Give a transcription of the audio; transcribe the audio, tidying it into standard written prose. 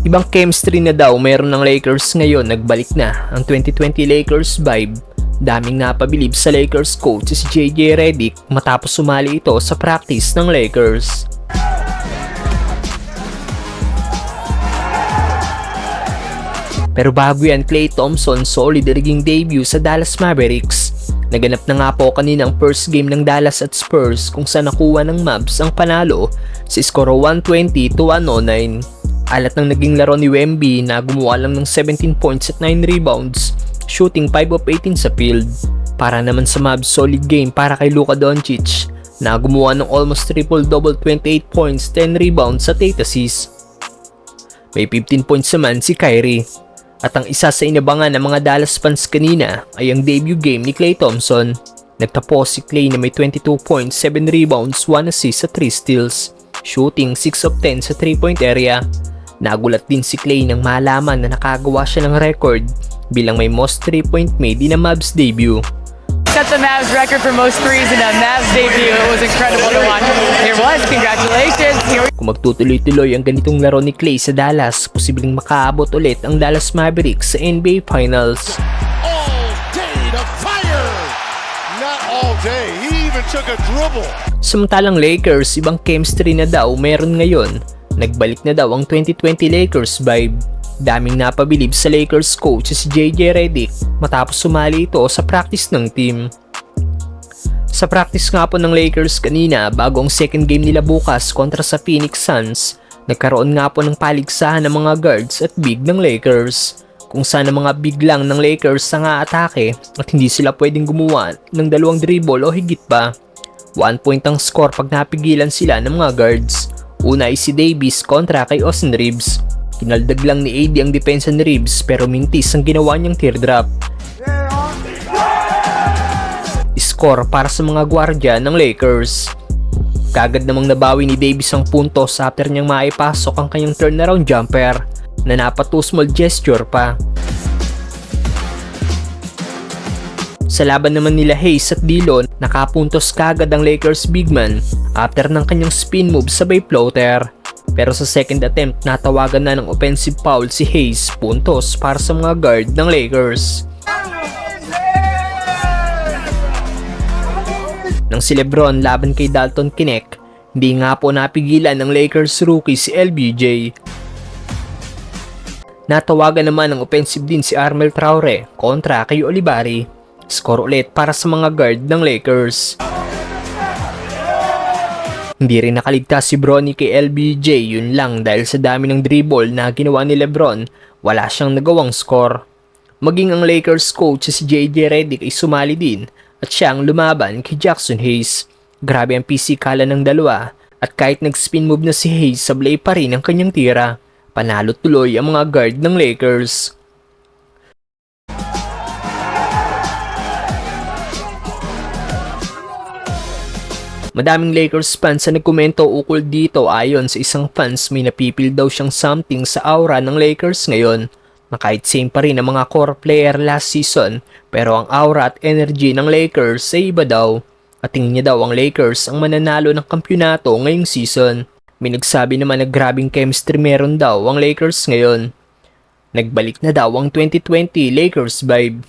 Ibang chemistry na daw meron ng Lakers ngayon, nagbalik na ang 2020 Lakers vibe. Daming napabilib sa Lakers coach si JJ Redick matapos sumali ito sa practice ng Lakers. Pero bago yan, Klay Thompson solid naging debut sa Dallas Mavericks. Naganap na nga po kanina ang first game ng Dallas at Spurs kung saan nakuha ng Mavs ang panalo sa skoro 120-109. Alat ng naging laro ni Wemby na gumawa lang ng 17 points at 9 rebounds, shooting 5 of 18 sa field. Para naman sa Mavs, solid game para kay Luka Doncic na gumawa ng almost triple-double, 28 points, 10 rebounds at 8 assists. May 15 points naman si Kyrie. At ang isa sa inabangan ng mga Dallas fans kanina ay ang debut game ni Klay Thompson. Nagtapos si Klay na may 22 points, 7 rebounds, 1 assist at 3 steals, shooting 6 of 10 sa 3-point area. Nagulat din si Klay nang malaman na nakagawa siya ng record bilang may most 3-point made in a Mavs debut. Set the Mavs record for most threes in a Mavs debut. It was incredible to watch. Here was, congratulations. Kung magtutuloy-tuloy ang ganitong laro ni Klay sa Dallas, posibleng makaabot ulit ang Dallas Mavericks sa NBA Finals. All day to fire! Not all day, he even took a dribble. Samantalang Lakers, ibang chemistry na daw meron ngayon. Nagbalik na daw ang 2020 Lakers vibe. Daming napabilib sa Lakers coach si JJ Redick matapos sumali ito sa practice ng team. Sa practice nga po ng Lakers kanina bago ang second game nila bukas kontra sa Phoenix Suns, nagkaroon nga po ng paligsahan ng mga guards at big ng Lakers. Kung saan ang mga big lang ng Lakers ang aatake at hindi sila pwedeng gumawa ng dalawang dribble o higit pa. 1 point ang score pag napigilan sila ng mga guards. Una ay si Davis kontra kay Austin Reeves. Kinaldag lang ni AD ang depensa ni Reeves pero mintis ang ginawa niyang teardrop. Score para sa mga gwardya ng Lakers. Kagad namang nabawi ni Davis ang puntos after niyang maipasok ang kanyang turnaround jumper na napatu small gesture pa. Sa laban naman nila Hayes at Dillon, nakapuntos kagad ang Lakers big man after ng kanyang spin move sabay floater. Pero sa second attempt, natawagan na ng offensive foul si Hayes, puntos para sa mga guard ng Lakers. Nang si LeBron laban kay Dalton Knecht, hindi nga po napigilan ng Lakers rookie si LBJ. Natawagan naman ng offensive din si Armel Traore kontra kay Olibari. Score ulit para sa mga guard ng Lakers. Hindi rin nakaligtas si Bronny kay LBJ, yun lang dahil sa dami ng dribble na ginawa ni LeBron, wala siyang nagawang score. Maging ang Lakers coach si JJ Redick ay sumali din at siyang lumaban kay Jackson Hayes. Grabe ang pisikalan ng dalawa at kahit nag-spin move na si Hayes, sablay pa rin ang kanyang tira. Panalo tuloy ang mga guard ng Lakers. Madaming Lakers fans na nagkomento ukol dito. Ayon sa isang fans, may napipil daw siyang something sa aura ng Lakers ngayon. Na kahit same pa rin ang mga core player last season, pero ang aura at energy ng Lakers ay iba daw. At tingin niya daw ang Lakers ang mananalo ng kampyonato ngayong season. May nagsabi naman na grabing chemistry meron daw ang Lakers ngayon. Nagbalik na daw ang 2020 Lakers vibe.